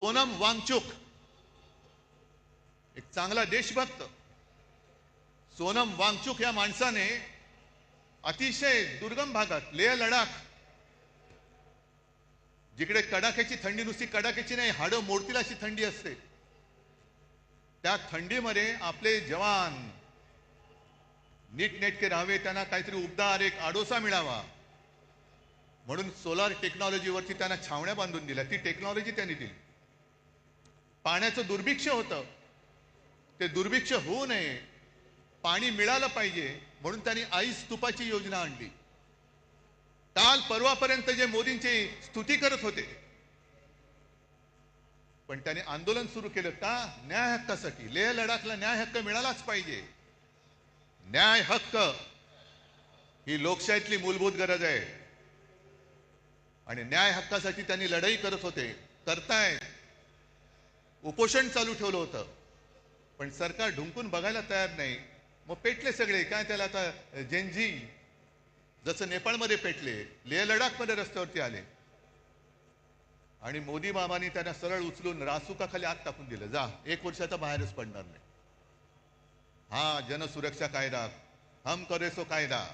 सोनम वांगचुक एक चांगला देशभक्त सोनम वांगचुक या माणसाने अतिशय दुर्गम भागात लेह लडाख जिकडे कडाक्याची थंडी नुसती कडाक्याची नाही हाडं मोडतील अशी थंडी असते त्या थंडीमध्ये आपले जवान नीटनेटके राहावे त्यांना काहीतरी उबदार एक आडोसा मिळावा म्हणून सोलार टेक्नॉलॉजीवरती त्यांना छावण्या बांधून दिल्या ती टेक्नॉलॉजी त्यांनी दिली पाण्याचं दुर्भिक्ष होतं ते दुर्भिक्ष होऊ नये पाणी मिळालं पाहिजे म्हणून त्यांनी आईस स्तूपाची योजना आणली काल परवापर्यंत जे मोदींची स्तुती करत होते पण त्यांनी आंदोलन सुरू केलं का न्याय हक्कासाठी लेह लडाखला न्याय हक्क मिळालाच पाहिजे न्याय हक्क ही लोकशाहीतली मूलभूत गरज आहे आणि न्याय हक्कासाठी त्यांनी लढाई करत होते करतायत उपोषण चालू ठेवलं होतं पण सरकार ढुंकून बघायला तयार नाही मग पेटले सगळे काय त्याला आता जेनजी जसं नेपाळमध्ये पेटले लेह लडाखमध्ये रस्त्यावरती आले आणि मोदी मामानी त्यांना सरळ उचलून रासुकाखाली आत टाकून दिलं जा 1 वर्षाचा बाहेरच पडणार नाही हा जनसुरक्षा कायदा हम करे सो कायदा